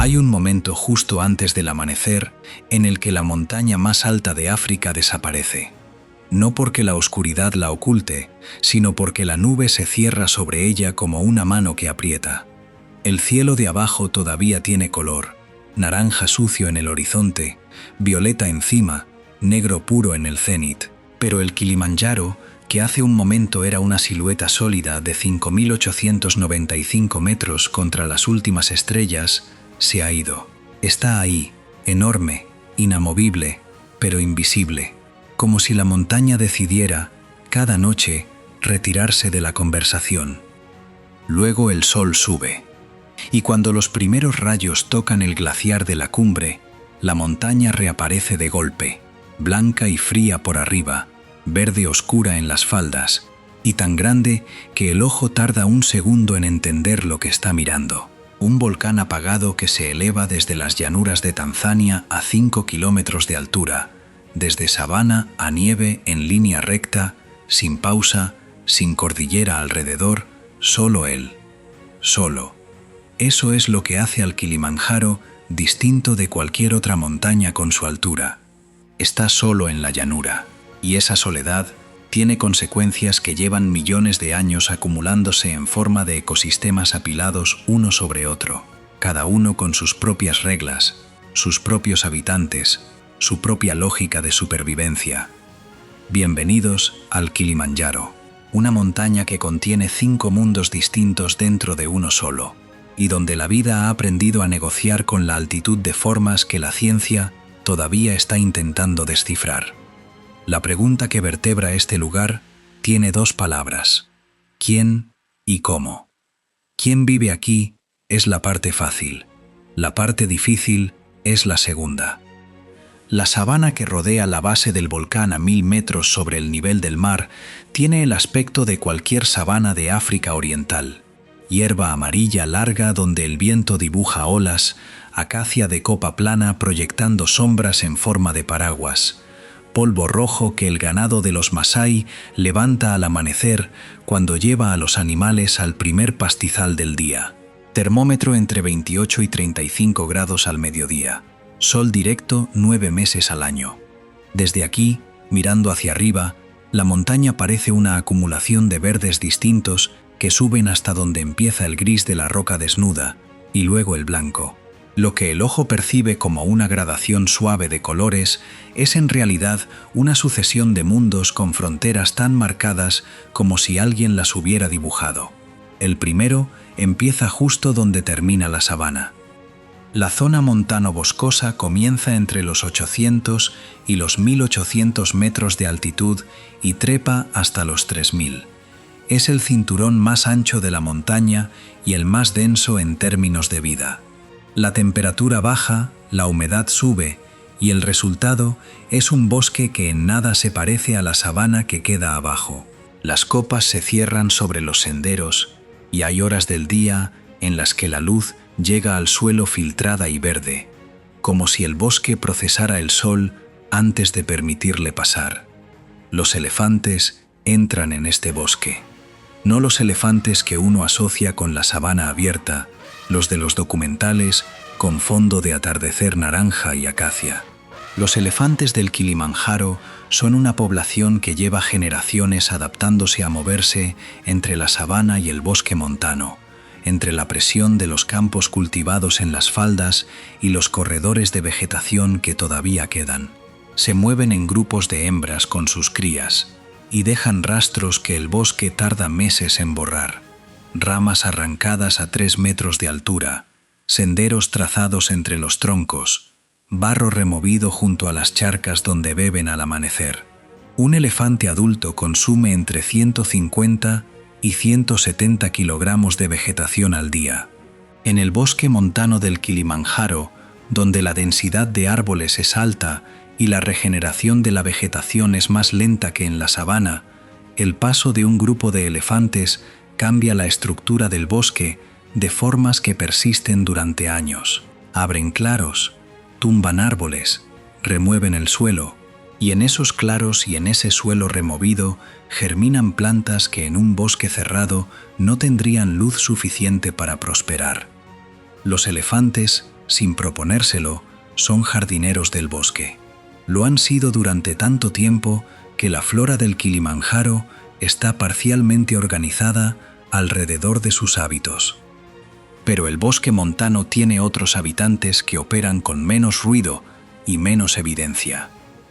Hay un momento justo antes del amanecer en el que la montaña más alta de África desaparece. No porque la oscuridad la oculte, sino porque la nube se cierra sobre ella como una mano que aprieta. El cielo de abajo todavía tiene color, naranja sucio en el horizonte, violeta encima, negro puro en el cénit, pero el Kilimanjaro, que hace un momento era una silueta sólida de 5.895 metros contra las últimas estrellas, se ha ido. Está ahí, enorme, inamovible, pero invisible, como si la montaña decidiera, cada noche, retirarse de la conversación. Luego el sol sube, y cuando los primeros rayos tocan el glaciar de la cumbre, la montaña reaparece de golpe, blanca y fría por arriba, verde oscura en las faldas, y tan grande que el ojo tarda un segundo en entender lo que está mirando. Un volcán apagado que se eleva desde las llanuras de Tanzania a 5 kilómetros de altura, desde sabana a nieve en línea recta, sin pausa, sin cordillera alrededor, solo él. Solo. Eso es lo que hace al Kilimanjaro distinto de cualquier otra montaña con su altura. Está solo en la llanura, y esa soledad tiene consecuencias que llevan millones de años acumulándose en forma de ecosistemas apilados uno sobre otro, cada uno con sus propias reglas, sus propios habitantes, su propia lógica de supervivencia. Bienvenidos al Kilimanjaro, una montaña que contiene 5 mundos distintos dentro de uno solo, y donde la vida ha aprendido a negociar con la altitud de formas que la ciencia todavía está intentando descifrar. La pregunta que vertebra este lugar tiene 2 palabras: ¿quién y cómo? ¿Quién vive aquí? Es la parte fácil. La parte difícil es la segunda. La sabana que rodea la base del volcán a 1000 metros sobre el nivel del mar tiene el aspecto de cualquier sabana de África Oriental. Hierba amarilla larga donde el viento dibuja olas, acacia de copa plana proyectando sombras en forma de paraguas, polvo rojo que el ganado de los Masái levanta al amanecer cuando lleva a los animales al primer pastizal del día. Termómetro entre 28 y 35 grados al mediodía. Sol directo 9 meses al año. Desde aquí, mirando hacia arriba, la montaña parece una acumulación de verdes distintos que suben hasta donde empieza el gris de la roca desnuda y luego el blanco. Lo que el ojo percibe como una gradación suave de colores es en realidad una sucesión de mundos con fronteras tan marcadas como si alguien las hubiera dibujado. El primero empieza justo donde termina la sabana. La zona montano-boscosa comienza entre los 800 y los 1800 metros de altitud y trepa hasta los 3000. Es el cinturón más ancho de la montaña y el más denso en términos de vida. La temperatura baja, la humedad sube, y el resultado es un bosque que en nada se parece a la sabana que queda abajo. Las copas se cierran sobre los senderos, y hay horas del día en las que la luz llega al suelo filtrada y verde, como si el bosque procesara el sol antes de permitirle pasar. Los elefantes entran en este bosque. No los elefantes que uno asocia con la sabana abierta, los de los documentales con fondo de atardecer naranja y acacia. Los elefantes del Kilimanjaro son una población que lleva generaciones adaptándose a moverse entre la sabana y el bosque montano, entre la presión de los campos cultivados en las faldas y los corredores de vegetación que todavía quedan. Se mueven en grupos de hembras con sus crías y dejan rastros que el bosque tarda meses en borrar. Ramas arrancadas a 3 metros de altura, senderos trazados entre los troncos, barro removido junto a las charcas donde beben al amanecer. Un elefante adulto consume entre 150 y 170 kilogramos de vegetación al día. En el bosque montano del Kilimanjaro, donde la densidad de árboles es alta y la regeneración de la vegetación es más lenta que en la sabana, el paso de un grupo de elefantes cambia la estructura del bosque de formas que persisten durante años. Abren claros, tumban árboles, remueven el suelo, y en esos claros y en ese suelo removido germinan plantas que en un bosque cerrado no tendrían luz suficiente para prosperar. Los elefantes sin proponérselo, son jardineros del bosque. Lo han sido durante tanto tiempo que la flora del Kilimanjaro está parcialmente organizada alrededor de sus hábitos. Pero el bosque montano tiene otros habitantes que operan con menos ruido y menos evidencia.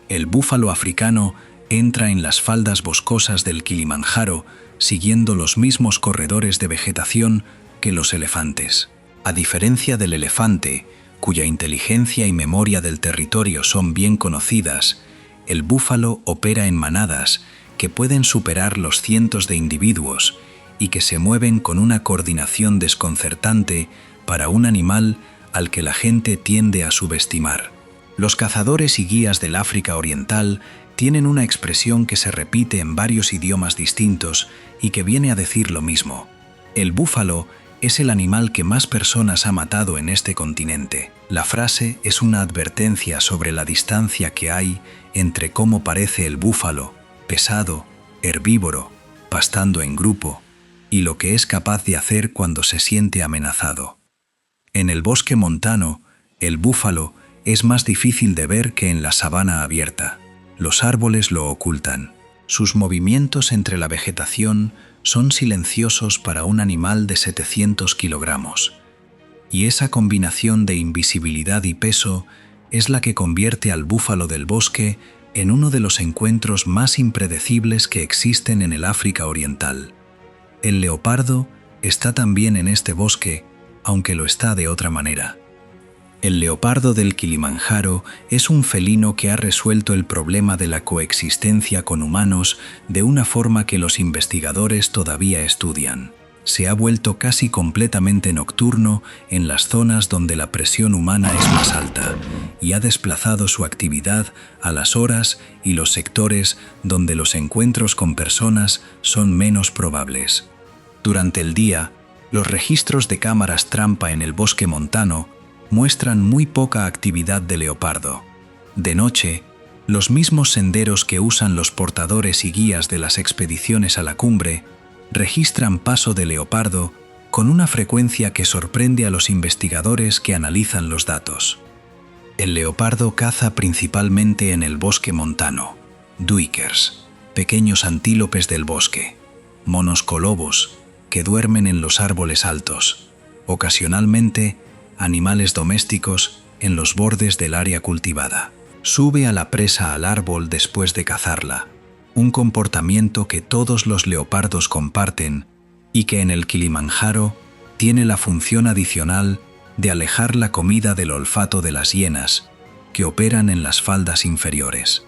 El búfalo africano entra en las faldas boscosas del Kilimanjaro siguiendo los mismos corredores de vegetación que los elefantes. A diferencia del elefante, cuya inteligencia y memoria del territorio son bien conocidas, el búfalo opera en manadas que pueden superar los cientos de individuos y que se mueven con una coordinación desconcertante para un animal al que la gente tiende a subestimar. Los cazadores y guías del África Oriental tienen una expresión que se repite en varios idiomas distintos y que viene a decir lo mismo. El búfalo es el animal que más personas ha matado en este continente. La frase es una advertencia sobre la distancia que hay entre cómo parece el búfalo, pesado, herbívoro, pastando en grupo, y lo que es capaz de hacer cuando se siente amenazado. En el bosque montano, el búfalo es más difícil de ver que en la sabana abierta. Los árboles lo ocultan. Sus movimientos entre la vegetación son silenciosos para un animal de 700 kilogramos. Y esa combinación de invisibilidad y peso es la que convierte al búfalo del bosque en uno de los encuentros más impredecibles que existen en el África Oriental. El leopardo está también en este bosque, aunque lo está de otra manera. El leopardo del Kilimanjaro es un felino que ha resuelto el problema de la coexistencia con humanos de una forma que los investigadores todavía estudian. Se ha vuelto casi completamente nocturno en las zonas donde la presión humana es más alta y ha desplazado su actividad a las horas y los sectores donde los encuentros con personas son menos probables. Durante el día, los registros de cámaras trampa en el bosque montano muestran muy poca actividad de leopardo. De noche, los mismos senderos que usan los portadores y guías de las expediciones a la cumbre registran paso de leopardo con una frecuencia que sorprende a los investigadores que analizan los datos. El leopardo caza principalmente en el bosque montano. Duikers, pequeños antílopes del bosque. Monos colobos, que duermen en los árboles altos. Ocasionalmente, animales domésticos en los bordes del área cultivada. Sube a la presa al árbol después de cazarla, un comportamiento que todos los leopardos comparten y que en el Kilimanjaro tiene la función adicional de alejar la comida del olfato de las hienas, que operan en las faldas inferiores.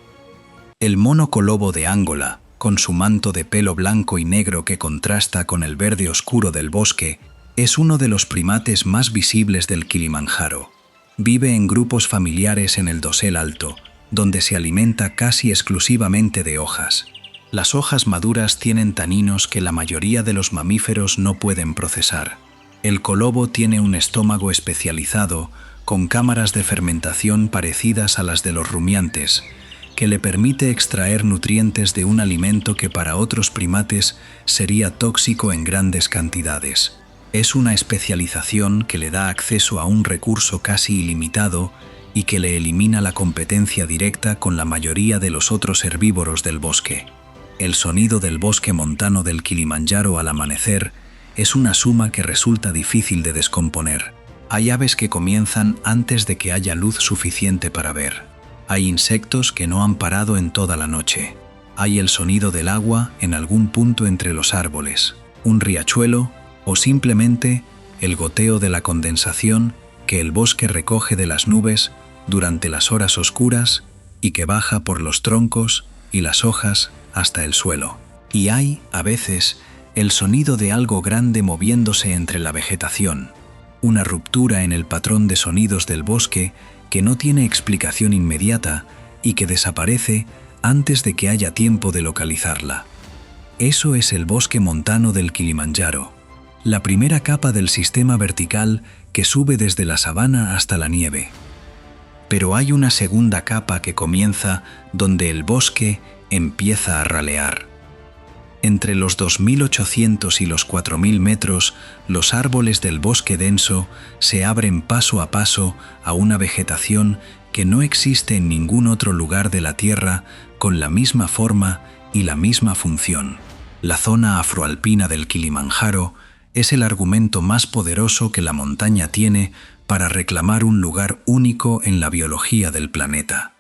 El mono colobo de Angola, con su manto de pelo blanco y negro que contrasta con el verde oscuro del bosque, es uno de los primates más visibles del Kilimanjaro. Vive en grupos familiares en el dosel alto, donde se alimenta casi exclusivamente de hojas. Las hojas maduras tienen taninos que la mayoría de los mamíferos no pueden procesar. El colobo tiene un estómago especializado, con cámaras de fermentación parecidas a las de los rumiantes, que le permite extraer nutrientes de un alimento que para otros primates sería tóxico en grandes cantidades. Es una especialización que le da acceso a un recurso casi ilimitado y que le elimina la competencia directa con la mayoría de los otros herbívoros del bosque. El sonido del bosque montano del Kilimanjaro al amanecer es una suma que resulta difícil de descomponer. Hay aves que comienzan antes de que haya luz suficiente para ver. Hay insectos que no han parado en toda la noche. Hay el sonido del agua en algún punto entre los árboles, un riachuelo o simplemente el goteo de la condensación que el bosque recoge de las nubes durante las horas oscuras y que baja por los troncos y las hojas hasta el suelo. Y hay, a veces, el sonido de algo grande moviéndose entre la vegetación, una ruptura en el patrón de sonidos del bosque que no tiene explicación inmediata y que desaparece antes de que haya tiempo de localizarla. Eso es el bosque montano del Kilimanjaro, la primera capa del sistema vertical que sube desde la sabana hasta la nieve. Pero hay una segunda capa que comienza donde el bosque empieza a ralear. Entre los 2.800 y los 4.000 metros, los árboles del bosque denso se abren paso a paso a una vegetación que no existe en ningún otro lugar de la Tierra con la misma forma y la misma función. La zona afroalpina del Kilimanjaro es el argumento más poderoso que la montaña tiene para reclamar un lugar único en la biología del planeta.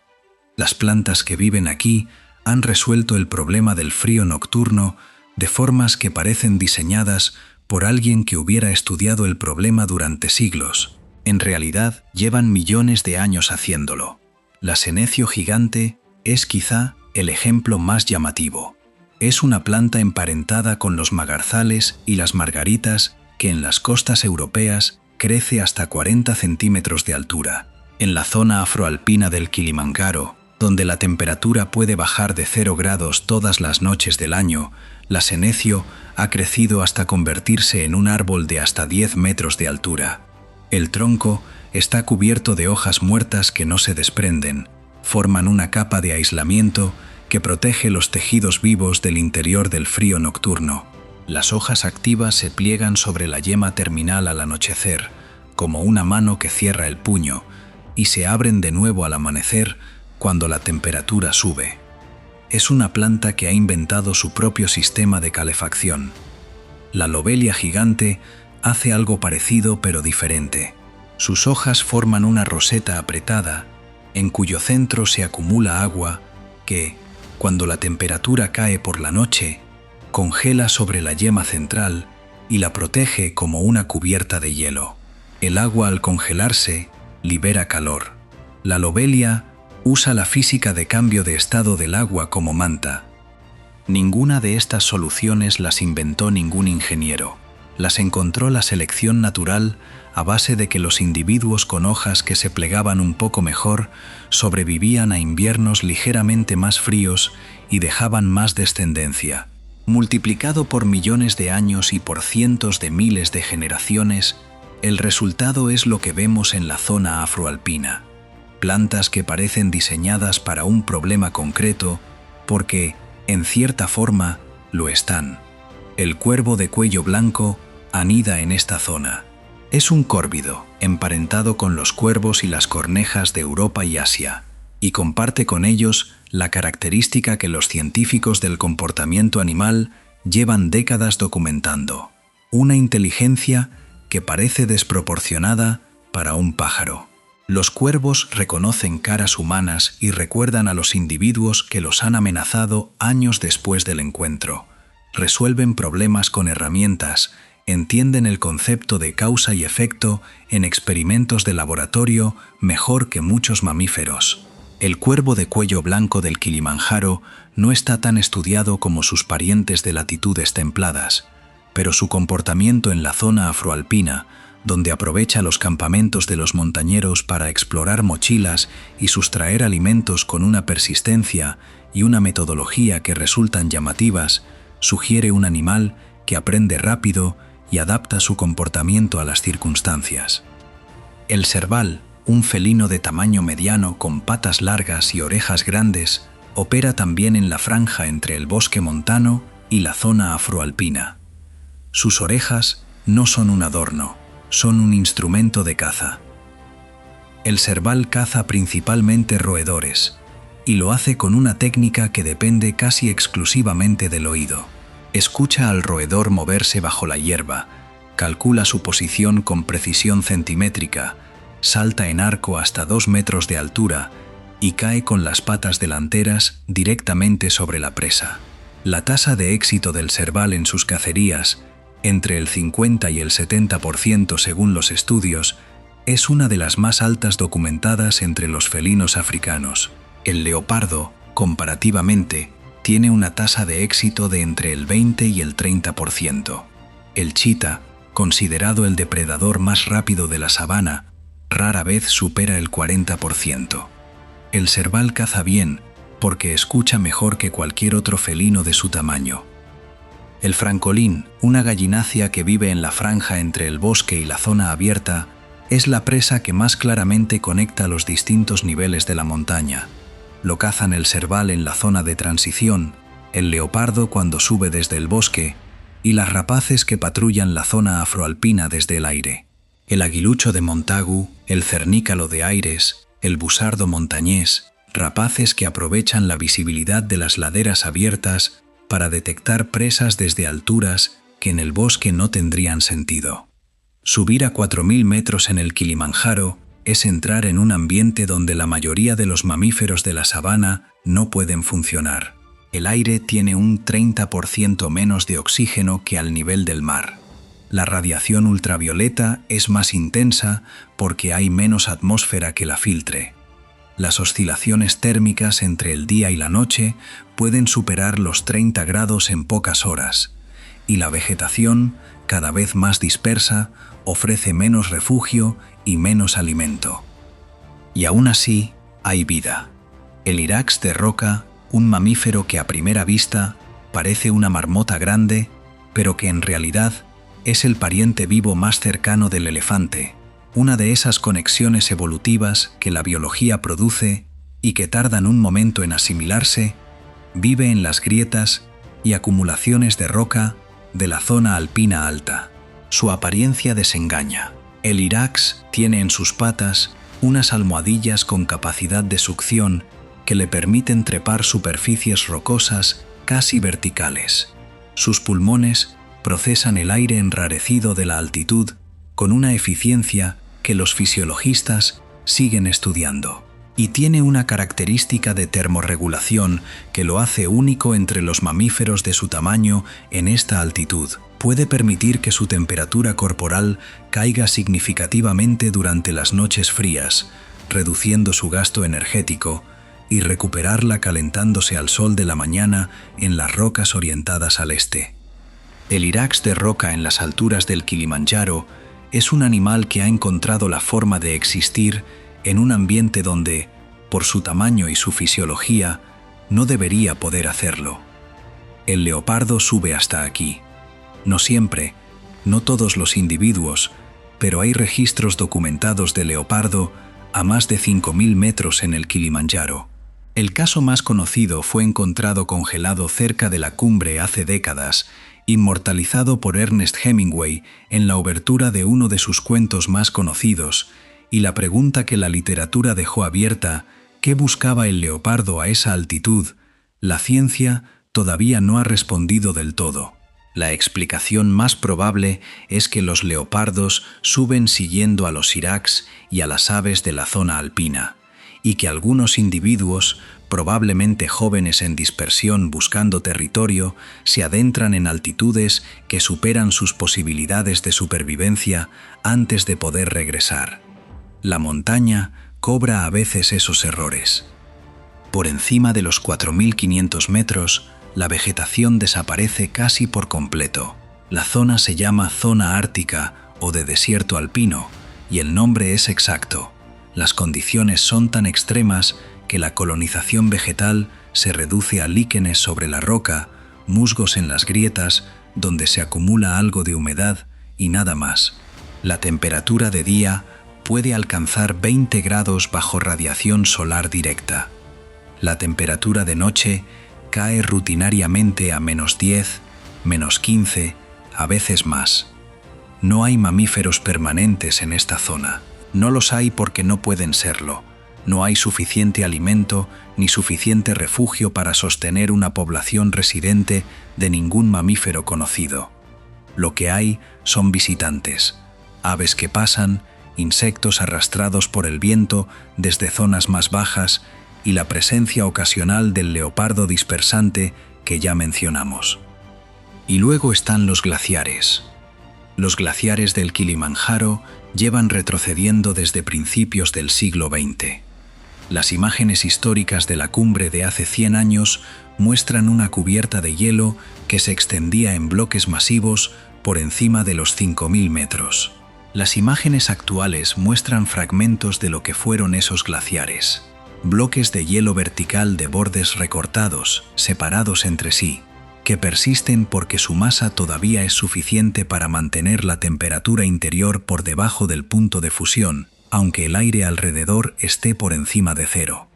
Las plantas que viven aquí han resuelto el problema del frío nocturno de formas que parecen diseñadas por alguien que hubiera estudiado el problema durante siglos. En realidad, llevan millones de años haciéndolo. La senecio gigante es quizá el ejemplo más llamativo. Es una planta emparentada con los magarzales y las margaritas que en las costas europeas crece hasta 40 centímetros de altura. En la zona afroalpina del Kilimanjaro, donde la temperatura puede bajar de 0 grados todas las noches del año, la senecio ha crecido hasta convertirse en un árbol de hasta 10 metros de altura. El tronco está cubierto de hojas muertas que no se desprenden, forman una capa de aislamiento que protege los tejidos vivos del interior del frío nocturno. Las hojas activas se pliegan sobre la yema terminal al anochecer, como una mano que cierra el puño, y se abren de nuevo al amanecer cuando la temperatura sube. Es una planta que ha inventado su propio sistema de calefacción. La lobelia gigante hace algo parecido pero diferente. Sus hojas forman una roseta apretada, en cuyo centro se acumula agua que, cuando la temperatura cae por la noche, congela sobre la yema central y la protege como una cubierta de hielo. El agua, al congelarse, libera calor. La lobelia usa la física de cambio de estado del agua como manta. Ninguna de estas soluciones las inventó ningún ingeniero. Las encontró la selección natural a base de que los individuos con hojas que se plegaban un poco mejor sobrevivían a inviernos ligeramente más fríos y dejaban más descendencia. Multiplicado por millones de años y por cientos de miles de generaciones, el resultado es lo que vemos en la zona afroalpina. Plantas que parecen diseñadas para un problema concreto porque, en cierta forma, lo están. El cuervo de cuello blanco anida en esta zona. Es un córvido, emparentado con los cuervos y las cornejas de Europa y Asia, y comparte con ellos la característica que los científicos del comportamiento animal llevan décadas documentando: una inteligencia que parece desproporcionada para un pájaro. Los cuervos reconocen caras humanas y recuerdan a los individuos que los han amenazado años después del encuentro. Resuelven problemas con herramientas, entienden el concepto de causa y efecto en experimentos de laboratorio mejor que muchos mamíferos. El cuervo de cuello blanco del Kilimanjaro no está tan estudiado como sus parientes de latitudes templadas, pero su comportamiento en la zona afroalpina, donde aprovecha los campamentos de los montañeros para explorar mochilas y sustraer alimentos con una persistencia y una metodología que resultan llamativas, sugiere un animal que aprende rápido y adapta su comportamiento a las circunstancias. El serval, un felino de tamaño mediano con patas largas y orejas grandes, opera también en la franja entre el bosque montano y la zona afroalpina. Sus orejas no son un adorno, son un instrumento de caza. El serval caza principalmente roedores, y lo hace con una técnica que depende casi exclusivamente del oído. Escucha al roedor moverse bajo la hierba, calcula su posición con precisión centimétrica, salta en arco hasta 2 metros de altura y cae con las patas delanteras directamente sobre la presa. La tasa de éxito del serval en sus cacerías, entre el 50 y el 70% según los estudios, es una de las más altas documentadas entre los felinos africanos. El leopardo, comparativamente, tiene una tasa de éxito de entre el 20 y el 30%. El chita, considerado el depredador más rápido de la sabana, rara vez supera el 40%. El serval caza bien porque escucha mejor que cualquier otro felino de su tamaño. El francolín, una gallinácea que vive en la franja entre el bosque y la zona abierta, es la presa que más claramente conecta los distintos niveles de la montaña. Lo cazan el serval en la zona de transición, el leopardo cuando sube desde el bosque y las rapaces que patrullan la zona afroalpina desde el aire. El aguilucho de Montagu, el cernícalo de Aires, el busardo montañés, rapaces que aprovechan la visibilidad de las laderas abiertas para detectar presas desde alturas que en el bosque no tendrían sentido. Subir a 4000 metros en el Kilimanjaro es entrar en un ambiente donde la mayoría de los mamíferos de la sabana no pueden funcionar. El aire tiene un 30% menos de oxígeno que al nivel del mar. La radiación ultravioleta es más intensa porque hay menos atmósfera que la filtre. Las oscilaciones térmicas entre el día y la noche pueden superar los 30 grados en pocas horas, y la vegetación, cada vez más dispersa, ofrece menos refugio y menos alimento. Y aún así, hay vida. El irax de roca, un mamífero que a primera vista parece una marmota grande, pero que en realidad es el pariente vivo más cercano del elefante, una de esas conexiones evolutivas que la biología produce y que tardan un momento en asimilarse, vive en las grietas y acumulaciones de roca de la zona alpina alta. Su apariencia desengaña. El irax tiene en sus patas unas almohadillas con capacidad de succión que le permiten trepar superficies rocosas casi verticales. Sus pulmones procesan el aire enrarecido de la altitud con una eficiencia que los fisiologistas siguen estudiando. Y tiene una característica de termorregulación que lo hace único entre los mamíferos de su tamaño en esta altitud. Puede permitir que su temperatura corporal caiga significativamente durante las noches frías, reduciendo su gasto energético, y recuperarla calentándose al sol de la mañana en las rocas orientadas al este. El irax de roca en las alturas del Kilimanjaro es un animal que ha encontrado la forma de existir en un ambiente donde, por su tamaño y su fisiología, no debería poder hacerlo. El leopardo sube hasta aquí. No siempre, no todos los individuos, pero hay registros documentados de leopardo a más de 5000 metros en el Kilimanjaro. El caso más conocido fue encontrado congelado cerca de la cumbre hace décadas, inmortalizado por Ernest Hemingway en la obertura de uno de sus cuentos más conocidos, y la pregunta que la literatura dejó abierta, ¿qué buscaba el leopardo a esa altitud?, la ciencia todavía no ha respondido del todo. La explicación más probable es que los leopardos suben siguiendo a los irax y a las aves de la zona alpina, y que algunos individuos, probablemente jóvenes en dispersión buscando territorio, se adentran en altitudes que superan sus posibilidades de supervivencia antes de poder regresar. La montaña cobra a veces esos errores. Por encima de los 4500 metros, la vegetación desaparece casi por completo. La zona se llama zona ártica o de desierto alpino, y el nombre es exacto. Las condiciones son tan extremas que la colonización vegetal se reduce a líquenes sobre la roca, musgos en las grietas, donde se acumula algo de humedad y nada más. La temperatura de día puede alcanzar 20 grados bajo radiación solar directa. La temperatura de noche cae rutinariamente a -10, -15, a veces más. No hay mamíferos permanentes en esta zona. No los hay porque no pueden serlo. No hay suficiente alimento ni suficiente refugio para sostener una población residente de ningún mamífero conocido. Lo que hay son visitantes, aves que pasan, insectos arrastrados por el viento desde zonas más bajas y la presencia ocasional del leopardo dispersante que ya mencionamos. Y luego están los glaciares. Los glaciares del Kilimanjaro llevan retrocediendo desde principios del siglo XX. Las imágenes históricas de la cumbre de hace 100 años muestran una cubierta de hielo que se extendía en bloques masivos por encima de los 5000 metros. Las imágenes actuales muestran fragmentos de lo que fueron esos glaciares. Bloques de hielo vertical de bordes recortados, separados entre sí, que persisten porque su masa todavía es suficiente para mantener la temperatura interior por debajo del punto de fusión, aunque el aire alrededor esté por encima de cero.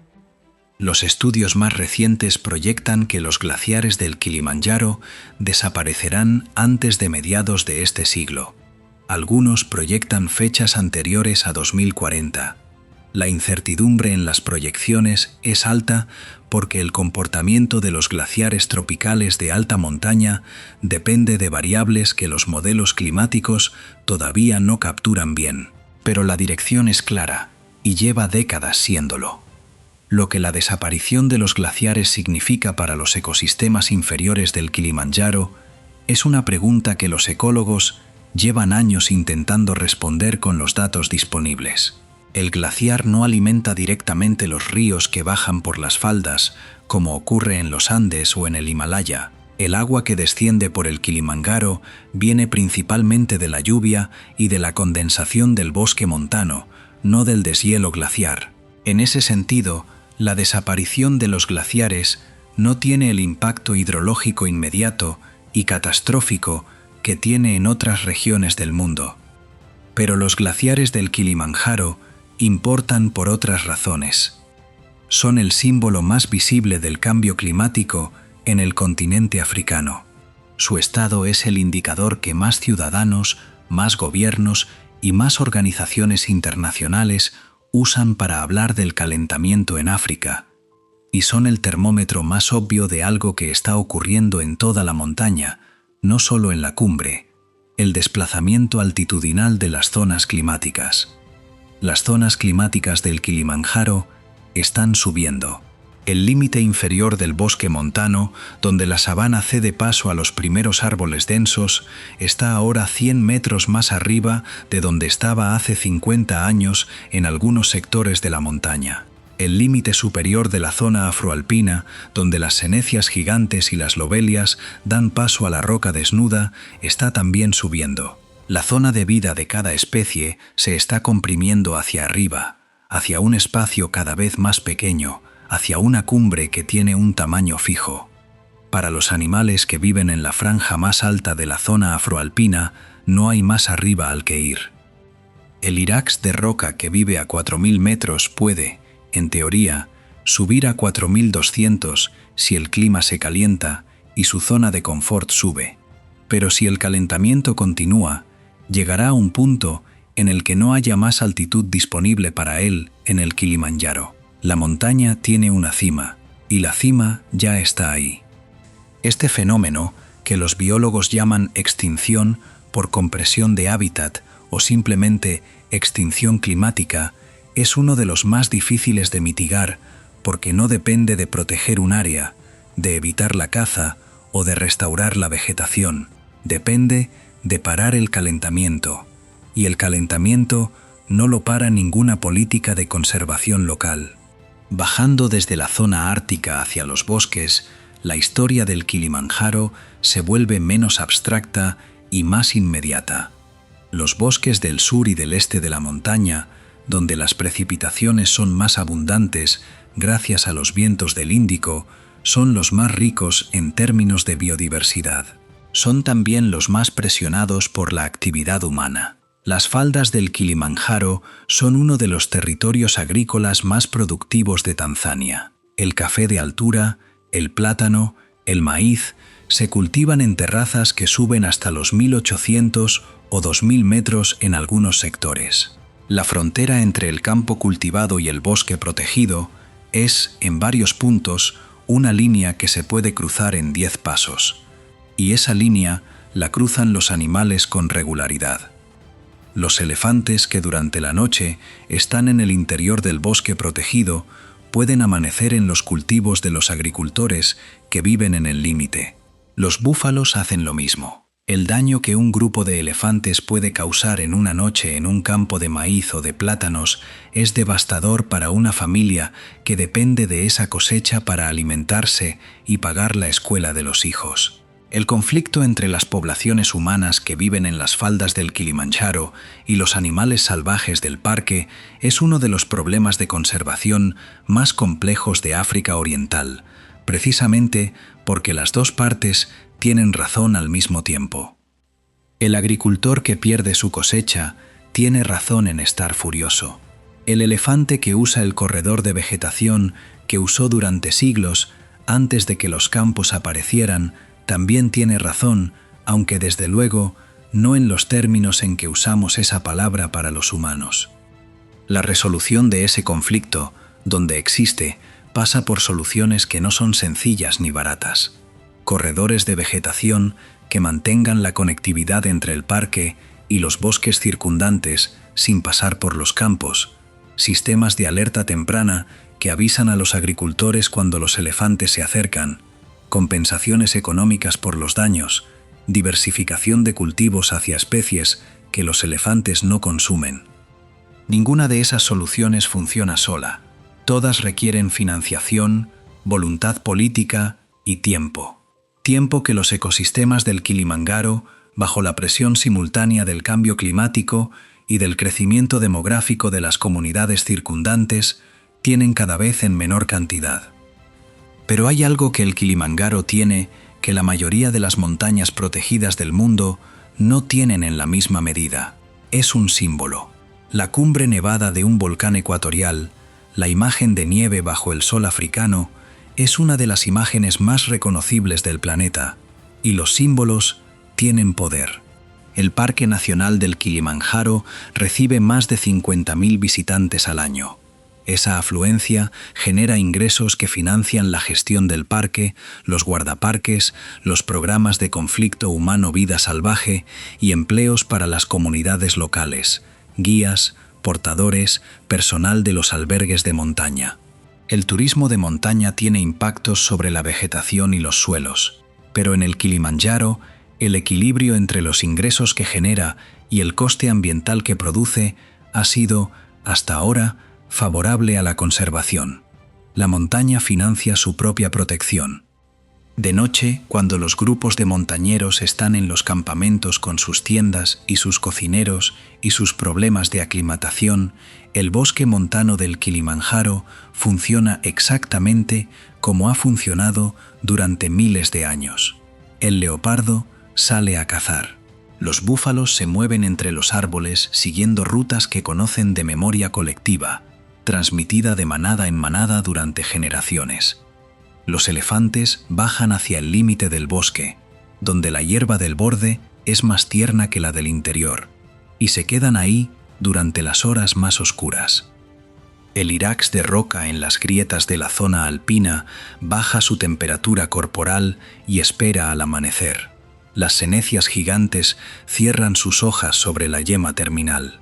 Los estudios más recientes proyectan que los glaciares del Kilimanjaro desaparecerán antes de mediados de este siglo. Algunos proyectan fechas anteriores a 2040. La incertidumbre en las proyecciones es alta porque el comportamiento de los glaciares tropicales de alta montaña depende de variables que los modelos climáticos todavía no capturan bien. Pero la dirección es clara y lleva décadas siéndolo. Lo que la desaparición de los glaciares significa para los ecosistemas inferiores del Kilimanjaro es una pregunta que los ecólogos llevan años intentando responder con los datos disponibles. El glaciar no alimenta directamente los ríos que bajan por las faldas, como ocurre en los Andes o en el Himalaya. El agua que desciende por el Kilimanjaro viene principalmente de la lluvia y de la condensación del bosque montano, no del deshielo glaciar. En ese sentido, la desaparición de los glaciares no tiene el impacto hidrológico inmediato y catastrófico que tiene en otras regiones del mundo. Pero los glaciares del Kilimanjaro importan por otras razones. Son el símbolo más visible del cambio climático en el continente africano. Su estado es el indicador que más ciudadanos, más gobiernos y más organizaciones internacionales usan para hablar del calentamiento en África, y son el termómetro más obvio de algo que está ocurriendo en toda la montaña, no solo en la cumbre: el desplazamiento altitudinal de las zonas climáticas. Las zonas climáticas del Kilimanjaro están subiendo. El límite inferior del bosque montano, donde la sabana cede paso a los primeros árboles densos, está ahora 100 metros más arriba de donde estaba hace 50 años en algunos sectores de la montaña. El límite superior de la zona afroalpina, donde las senecias gigantes y las lobelias dan paso a la roca desnuda, está también subiendo. La zona de vida de cada especie se está comprimiendo hacia arriba, hacia un espacio cada vez más pequeño, hacia una cumbre que tiene un tamaño fijo. Para los animales que viven en la franja más alta de la zona afroalpina, no hay más arriba al que ir. El iráx de roca que vive a 4.000 metros puede, en teoría, subir a 4.200 si el clima se calienta y su zona de confort sube. Pero si el calentamiento continúa, llegará a un punto en el que no haya más altitud disponible para él en el Kilimanjaro. La montaña tiene una cima, y la cima ya está ahí. Este fenómeno, que los biólogos llaman extinción por compresión de hábitat o simplemente extinción climática, es uno de los más difíciles de mitigar porque no depende de proteger un área, de evitar la caza o de restaurar la vegetación. Depende de parar el calentamiento, y el calentamiento no lo para ninguna política de conservación local. Bajando desde la zona ártica hacia los bosques, la historia del Kilimanjaro se vuelve menos abstracta y más inmediata. Los bosques del sur y del este de la montaña, donde las precipitaciones son más abundantes gracias a los vientos del Índico, son los más ricos en términos de biodiversidad. Son también los más presionados por la actividad humana. Las faldas del Kilimanjaro son uno de los territorios agrícolas más productivos de Tanzania. El café de altura, el plátano, el maíz se cultivan en terrazas que suben hasta los 1.800 o 2.000 metros en algunos sectores. La frontera entre el campo cultivado y el bosque protegido es, en varios puntos, una línea que se puede cruzar en 10 pasos. Y esa línea la cruzan los animales con regularidad. Los elefantes que durante la noche están en el interior del bosque protegido pueden amanecer en los cultivos de los agricultores que viven en el límite. Los búfalos hacen lo mismo. El daño que un grupo de elefantes puede causar en una noche en un campo de maíz o de plátanos es devastador para una familia que depende de esa cosecha para alimentarse y pagar la escuela de los hijos. El conflicto entre las poblaciones humanas que viven en las faldas del Kilimanjaro y los animales salvajes del parque es uno de los problemas de conservación más complejos de África Oriental, precisamente porque las dos partes tienen razón al mismo tiempo. El agricultor que pierde su cosecha tiene razón en estar furioso. El elefante que usa el corredor de vegetación que usó durante siglos antes de que los campos aparecieran, también tiene razón, aunque desde luego no en los términos en que usamos esa palabra para los humanos. La resolución de ese conflicto, donde existe, pasa por soluciones que no son sencillas ni baratas. Corredores de vegetación que mantengan la conectividad entre el parque y los bosques circundantes sin pasar por los campos, sistemas de alerta temprana que avisan a los agricultores cuando los elefantes se acercan, compensaciones económicas por los daños, diversificación de cultivos hacia especies que los elefantes no consumen. Ninguna de esas soluciones funciona sola. Todas requieren financiación, voluntad política y tiempo. Tiempo que los ecosistemas del Kilimanjaro, bajo la presión simultánea del cambio climático y del crecimiento demográfico de las comunidades circundantes, tienen cada vez en menor cantidad. Pero hay algo que el Kilimanjaro tiene que la mayoría de las montañas protegidas del mundo no tienen en la misma medida. Es un símbolo. La cumbre nevada de un volcán ecuatorial, la imagen de nieve bajo el sol africano, es una de las imágenes más reconocibles del planeta, y los símbolos tienen poder. El Parque Nacional del Kilimanjaro recibe más de 50.000 visitantes al año. Esa afluencia genera ingresos que financian la gestión del parque, los guardaparques, los programas de conflicto humano-vida salvaje y empleos para las comunidades locales, guías, portadores, personal de los albergues de montaña. El turismo de montaña tiene impactos sobre la vegetación y los suelos, pero en el Kilimanjaro, el equilibrio entre los ingresos que genera y el coste ambiental que produce ha sido, hasta ahora, favorable a la conservación. La montaña financia su propia protección. De noche, cuando los grupos de montañeros están en los campamentos con sus tiendas y sus cocineros y sus problemas de aclimatación, el bosque montano del Kilimanjaro funciona exactamente como ha funcionado durante miles de años. El leopardo sale a cazar. Los búfalos se mueven entre los árboles siguiendo rutas que conocen de memoria colectiva, transmitida de manada en manada durante generaciones. Los elefantes bajan hacia el límite del bosque, donde la hierba del borde es más tierna que la del interior, y se quedan ahí durante las horas más oscuras. El iráx de roca en las grietas de la zona alpina baja su temperatura corporal y espera al amanecer. Las senecias gigantes cierran sus hojas sobre la yema terminal,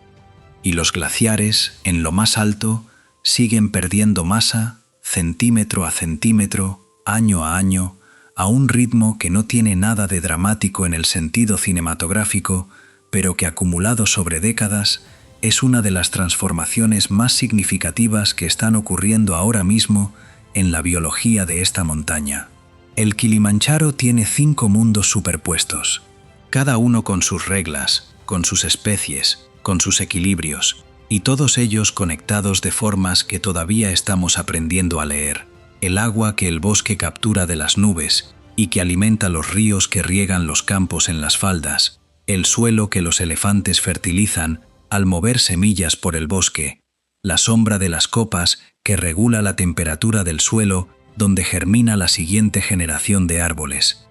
y los glaciares, en lo más alto, siguen perdiendo masa, centímetro a centímetro, año a año, a un ritmo que no tiene nada de dramático en el sentido cinematográfico, pero que acumulado sobre décadas es una de las transformaciones más significativas que están ocurriendo ahora mismo en la biología de esta montaña. El Kilimanjaro tiene 5 mundos superpuestos, cada uno con sus reglas, con sus especies, con sus equilibrios, y todos ellos conectados de formas que todavía estamos aprendiendo a leer. El agua que el bosque captura de las nubes y que alimenta los ríos que riegan los campos en las faldas, el suelo que los elefantes fertilizan al mover semillas por el bosque, la sombra de las copas que regula la temperatura del suelo donde germina la siguiente generación de árboles.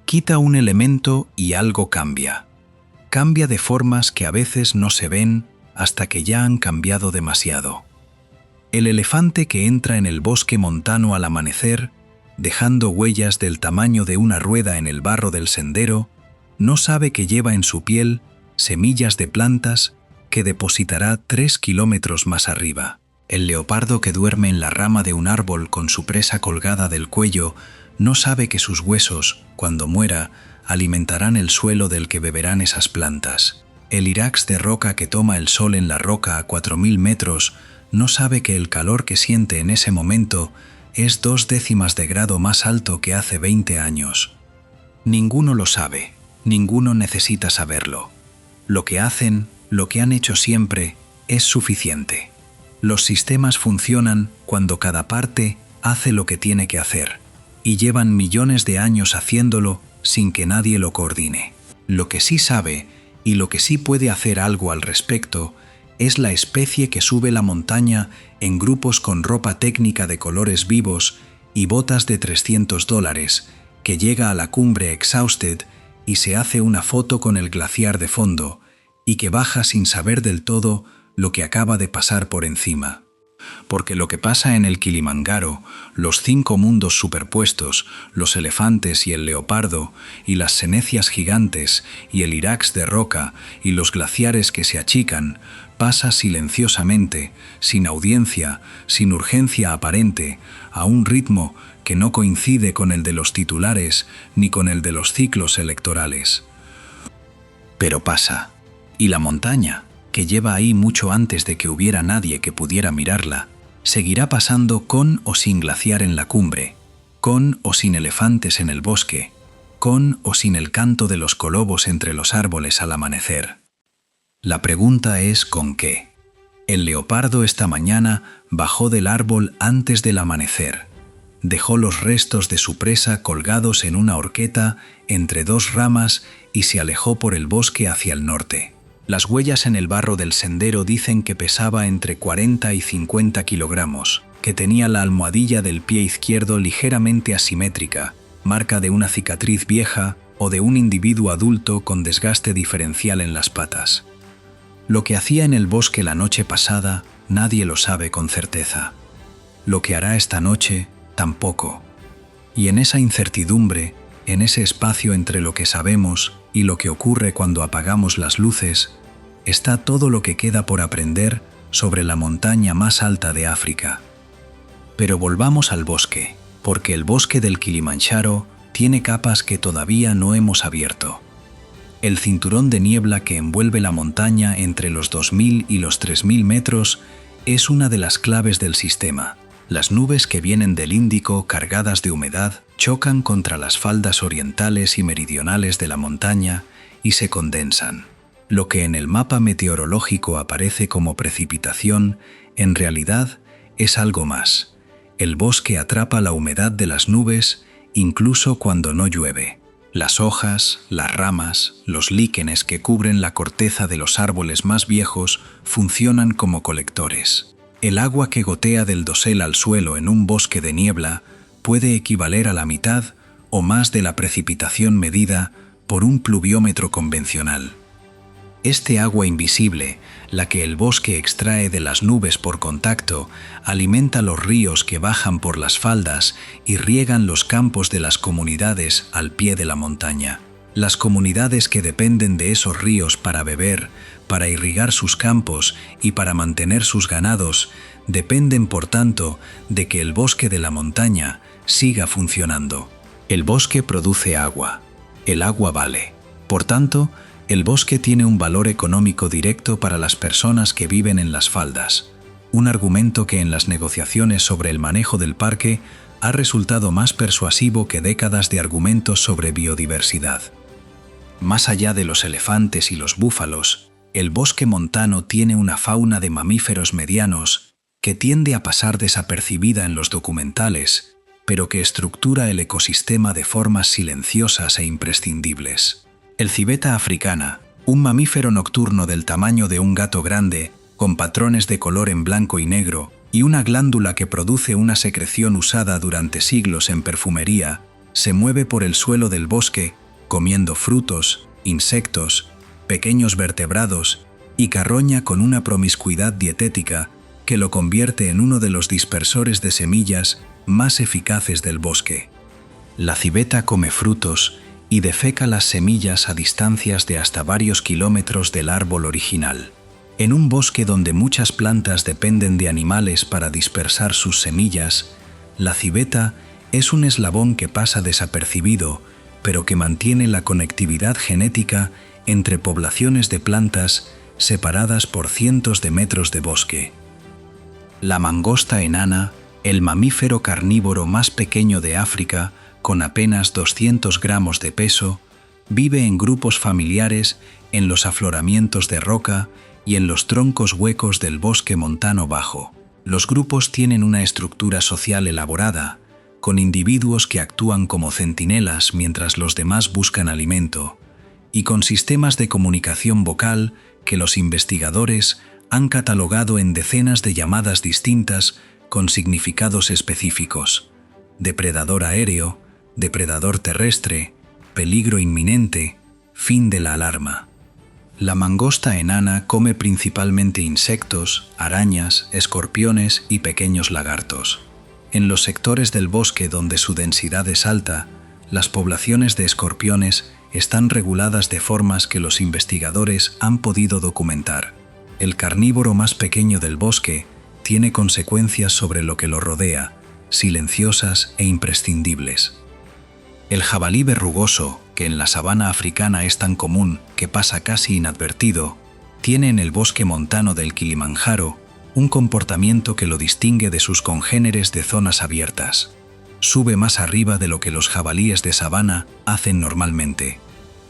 Quita un elemento y algo cambia. Cambia de formas que a veces no se ven hasta que ya han cambiado demasiado. El elefante que entra en el bosque montano al amanecer, dejando huellas del tamaño de una rueda en el barro del sendero, no sabe que lleva en su piel semillas de plantas que depositará 3 kilómetros más arriba. El leopardo que duerme en la rama de un árbol con su presa colgada del cuello no sabe que sus huesos, cuando muera, alimentarán el suelo del que beberán esas plantas. El iráx de roca que toma el sol en la roca a 4.000 metros no sabe que el calor que siente en ese momento es 0,2 de grado más alto que hace 20 años. Ninguno lo sabe, ninguno necesita saberlo. Lo que hacen, lo que han hecho siempre, es suficiente. Los sistemas funcionan cuando cada parte hace lo que tiene que hacer, y llevan millones de años haciéndolo sin que nadie lo coordine. Lo que sí sabe y lo que sí puede hacer algo al respecto es la especie que sube la montaña en grupos con ropa técnica de colores vivos y botas de $300, que llega a la cumbre exhausted y se hace una foto con el glaciar de fondo, y que baja sin saber del todo lo que acaba de pasar por encima. Porque lo que pasa en el Kilimanjaro, los 5 mundos superpuestos, los elefantes y el leopardo, y las senecias gigantes, y el irax de roca, y los glaciares que se achican, pasa silenciosamente, sin audiencia, sin urgencia aparente, a un ritmo que no coincide con el de los titulares ni con el de los ciclos electorales. Pero pasa, y la montaña, que lleva ahí mucho antes de que hubiera nadie que pudiera mirarla, seguirá pasando con o sin glaciar en la cumbre, con o sin elefantes en el bosque, con o sin el canto de los colobos entre los árboles al amanecer. La pregunta es ¿con qué? El leopardo esta mañana bajó del árbol antes del amanecer. Dejó los restos de su presa colgados en una horqueta entre 2 ramas y se alejó por el bosque hacia el norte. Las huellas en el barro del sendero dicen que pesaba entre 40 y 50 kilogramos, que tenía la almohadilla del pie izquierdo ligeramente asimétrica, marca de una cicatriz vieja o de un individuo adulto con desgaste diferencial en las patas. Lo que hacía en el bosque la noche pasada, nadie lo sabe con certeza. Lo que hará esta noche, tampoco. Y en esa incertidumbre, en ese espacio entre lo que sabemos y lo que ocurre cuando apagamos las luces, está todo lo que queda por aprender sobre la montaña más alta de África. Pero volvamos al bosque, porque el bosque del Kilimanjaro tiene capas que todavía no hemos abierto. El cinturón de niebla que envuelve la montaña entre los 2.000 y los 3.000 metros es una de las claves del sistema. Las nubes que vienen del Índico cargadas de humedad chocan contra las faldas orientales y meridionales de la montaña y se condensan. Lo que en el mapa meteorológico aparece como precipitación, en realidad es algo más. El bosque atrapa la humedad de las nubes incluso cuando no llueve. Las hojas, las ramas, los líquenes que cubren la corteza de los árboles más viejos funcionan como colectores. El agua que gotea del dosel al suelo en un bosque de niebla puede equivaler a la mitad o más de la precipitación medida por un pluviómetro convencional. Este agua invisible, la que el bosque extrae de las nubes por contacto, alimenta los ríos que bajan por las faldas y riegan los campos de las comunidades al pie de la montaña. Las comunidades que dependen de esos ríos para beber, para irrigar sus campos y para mantener sus ganados, dependen por tanto de que el bosque de la montaña siga funcionando. El bosque produce agua. El agua vale. Por tanto, el bosque tiene un valor económico directo para las personas que viven en las faldas, un argumento que en las negociaciones sobre el manejo del parque ha resultado más persuasivo que décadas de argumentos sobre biodiversidad. Más allá de los elefantes y los búfalos, el bosque montano tiene una fauna de mamíferos medianos que tiende a pasar desapercibida en los documentales, pero que estructura el ecosistema de formas silenciosas e imprescindibles. El civeta africana, un mamífero nocturno del tamaño de un gato grande, con patrones de color en blanco y negro, y una glándula que produce una secreción usada durante siglos en perfumería, se mueve por el suelo del bosque, comiendo frutos, insectos, pequeños vertebrados y carroña con una promiscuidad dietética que lo convierte en uno de los dispersores de semillas más eficaces del bosque. La civeta come frutos y defeca las semillas a distancias de hasta varios kilómetros del árbol original. En un bosque donde muchas plantas dependen de animales para dispersar sus semillas, la civeta es un eslabón que pasa desapercibido, pero que mantiene la conectividad genética entre poblaciones de plantas separadas por cientos de metros de bosque. La mangosta enana, el mamífero carnívoro más pequeño de África, con apenas 200 gramos de peso, vive en grupos familiares en los afloramientos de roca y en los troncos huecos del bosque montano bajo. Los grupos tienen una estructura social elaborada, con individuos que actúan como centinelas mientras los demás buscan alimento, y con sistemas de comunicación vocal que los investigadores han catalogado en decenas de llamadas distintas con significados específicos: depredador aéreo, depredador terrestre, peligro inminente, fin de la alarma. La mangosta enana come principalmente insectos, arañas, escorpiones y pequeños lagartos. En los sectores del bosque donde su densidad es alta, las poblaciones de escorpiones están reguladas de formas que los investigadores han podido documentar. El carnívoro más pequeño del bosque tiene consecuencias sobre lo que lo rodea, silenciosas e imprescindibles. El jabalí verrugoso, que en la sabana africana es tan común que pasa casi inadvertido, tiene en el bosque montano del Kilimanjaro un comportamiento que lo distingue de sus congéneres de zonas abiertas. Sube más arriba de lo que los jabalíes de sabana hacen normalmente,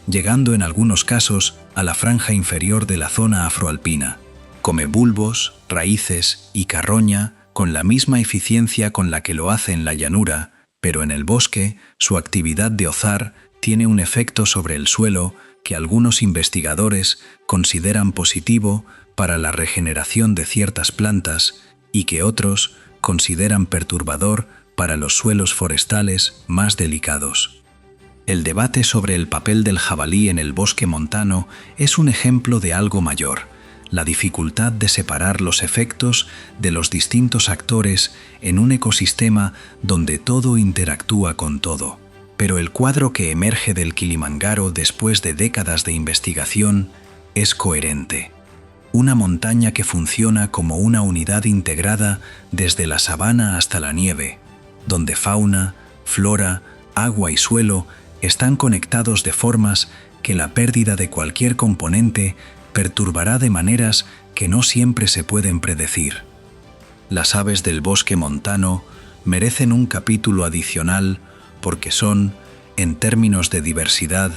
llegando en algunos casos a la franja inferior de la zona afroalpina. Come bulbos, raíces y carroña con la misma eficiencia con la que lo hace en la llanura, pero en el bosque su actividad de ozar tiene un efecto sobre el suelo que algunos investigadores consideran positivo para la regeneración de ciertas plantas y que otros consideran perturbador para los suelos forestales más delicados. El debate sobre el papel del jabalí en el bosque montano es un ejemplo de algo mayor: la dificultad de separar los efectos de los distintos actores en un ecosistema donde todo interactúa con todo. Pero el cuadro que emerge del Kilimanjaro después de décadas de investigación es coherente. Una montaña que funciona como una unidad integrada desde la sabana hasta la nieve, donde fauna, flora, agua y suelo están conectados de formas que la pérdida de cualquier componente perturbará de maneras que no siempre se pueden predecir. Las aves del bosque montano merecen un capítulo adicional porque son, en términos de diversidad,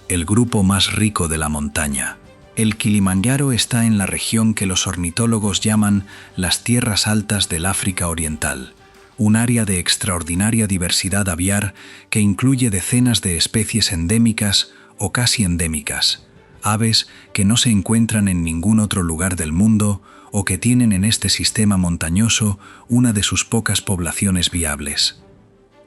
el grupo más rico de la montaña. El Kilimanjaro está en la región que los ornitólogos llaman las tierras altas del África Oriental, un área de extraordinaria diversidad aviar que incluye decenas de especies endémicas o casi endémicas, aves que no se encuentran en ningún otro lugar del mundo o que tienen en este sistema montañoso una de sus pocas poblaciones viables.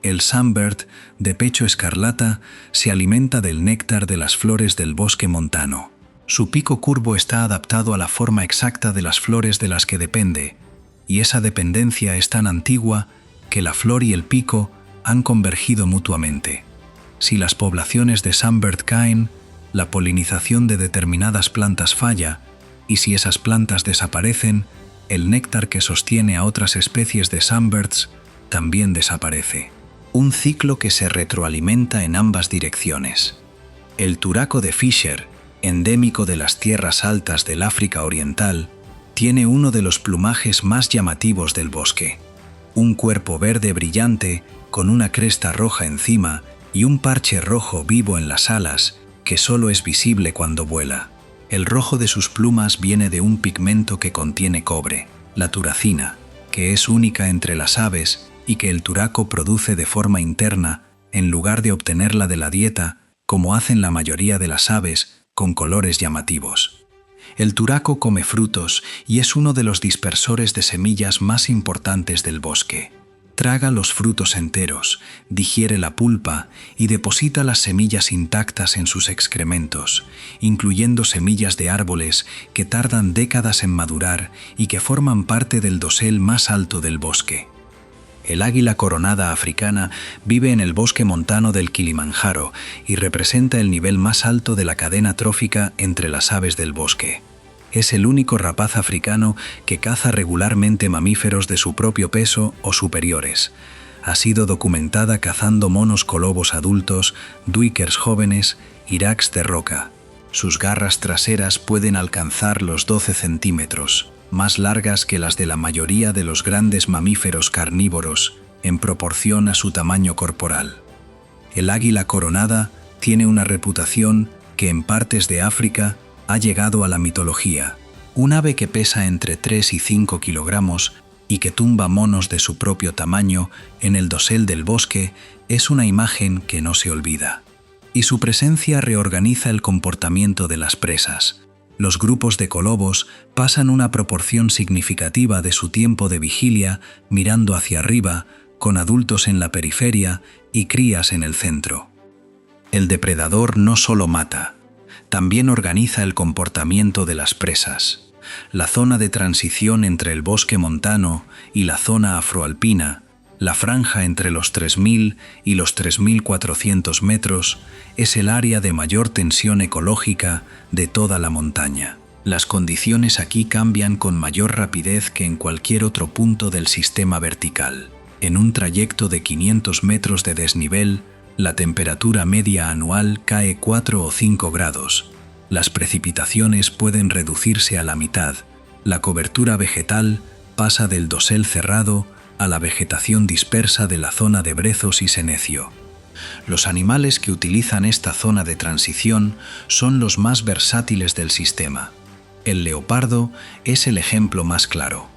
El sunbird, de pecho escarlata, se alimenta del néctar de las flores del bosque montano. Su pico curvo está adaptado a la forma exacta de las flores de las que depende, y esa dependencia es tan antigua que la flor y el pico han convergido mutuamente. Si las poblaciones de sunbird caen, la polinización de determinadas plantas falla, y si esas plantas desaparecen, el néctar que sostiene a otras especies de sunbirds también desaparece. Un ciclo que se retroalimenta en ambas direcciones. El turaco de Fisher, endémico de las tierras altas del África Oriental, tiene uno de los plumajes más llamativos del bosque. Un cuerpo verde brillante con una cresta roja encima y un parche rojo vivo en las alas que solo es visible cuando vuela. El rojo de sus plumas viene de un pigmento que contiene cobre, la turacina, que es única entre las aves y que el turaco produce de forma interna en lugar de obtenerla de la dieta, como hacen la mayoría de las aves, con colores llamativos. El turaco come frutos y es uno de los dispersores de semillas más importantes del bosque. Traga los frutos enteros, digiere la pulpa y deposita las semillas intactas en sus excrementos, incluyendo semillas de árboles que tardan décadas en madurar y que forman parte del dosel más alto del bosque. El águila coronada africana vive en el bosque montano del Kilimanjaro y representa el nivel más alto de la cadena trófica entre las aves del bosque. Es el único rapaz africano que caza regularmente mamíferos de su propio peso o superiores. Ha sido documentada cazando monos colobos adultos, duikers jóvenes y rags de roca. Sus garras traseras pueden alcanzar los 12 centímetros, más largas que las de la mayoría de los grandes mamíferos carnívoros en proporción a su tamaño corporal. El águila coronada tiene una reputación que en partes de África ha llegado a la mitología. Un ave que pesa entre 3 y 5 kilogramos y que tumba monos de su propio tamaño en el dosel del bosque es una imagen que no se olvida. Y su presencia reorganiza el comportamiento de las presas. Los grupos de colobos pasan una proporción significativa de su tiempo de vigilia mirando hacia arriba, con adultos en la periferia y crías en el centro. El depredador no solo mata, también organiza el comportamiento de las presas. La zona de transición entre el bosque montano y la zona afroalpina, la franja entre los 3.000 y los 3.400 metros, es el área de mayor tensión ecológica de toda la montaña. Las condiciones aquí cambian con mayor rapidez que en cualquier otro punto del sistema vertical. En un trayecto de 500 metros de desnivel, la temperatura media anual cae 4 o 5 grados. Las precipitaciones pueden reducirse a la mitad. La cobertura vegetal pasa del dosel cerrado a la vegetación dispersa de la zona de brezos y senecio. Los animales que utilizan esta zona de transición son los más versátiles del sistema. El leopardo es el ejemplo más claro,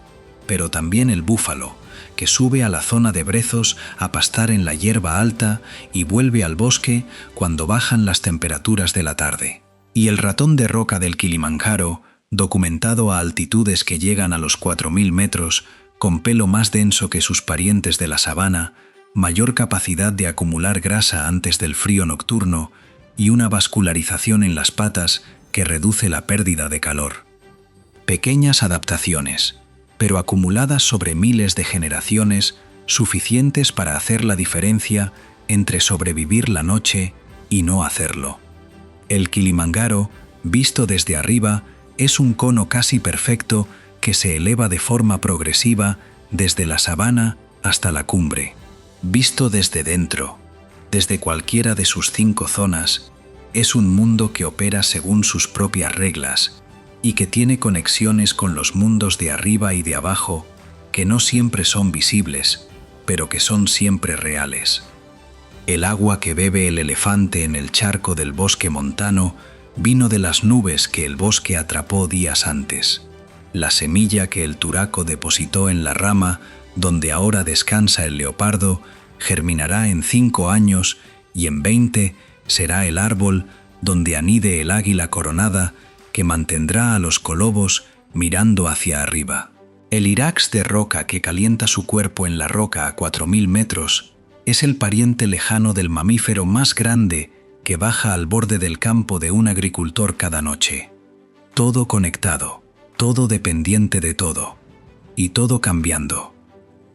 pero también el búfalo, que sube a la zona de brezos a pastar en la hierba alta y vuelve al bosque cuando bajan las temperaturas de la tarde. Y el ratón de roca del Kilimanjaro, documentado a altitudes que llegan a los 4.000 metros, con pelo más denso que sus parientes de la sabana, mayor capacidad de acumular grasa antes del frío nocturno y una vascularización en las patas que reduce la pérdida de calor. Pequeñas adaptaciones, pero acumuladas sobre miles de generaciones, suficientes para hacer la diferencia entre sobrevivir la noche y no hacerlo. El Kilimanjaro, visto desde arriba, es un cono casi perfecto que se eleva de forma progresiva desde la sabana hasta la cumbre. Visto desde dentro, desde cualquiera de sus 5 zonas, es un mundo que opera según sus propias reglas y que tiene conexiones con los mundos de arriba y de abajo que no siempre son visibles, pero que son siempre reales. El agua que bebe el elefante en el charco del bosque montano vino de las nubes que el bosque atrapó días antes. La semilla que el turaco depositó en la rama donde ahora descansa el leopardo germinará en 5 años y en 20 será el árbol donde anide el águila coronada que mantendrá a los colobos mirando hacia arriba. El irax de roca que calienta su cuerpo en la roca a 4.000 metros es el pariente lejano del mamífero más grande que baja al borde del campo de un agricultor cada noche. Todo conectado, todo dependiente de todo, y todo cambiando.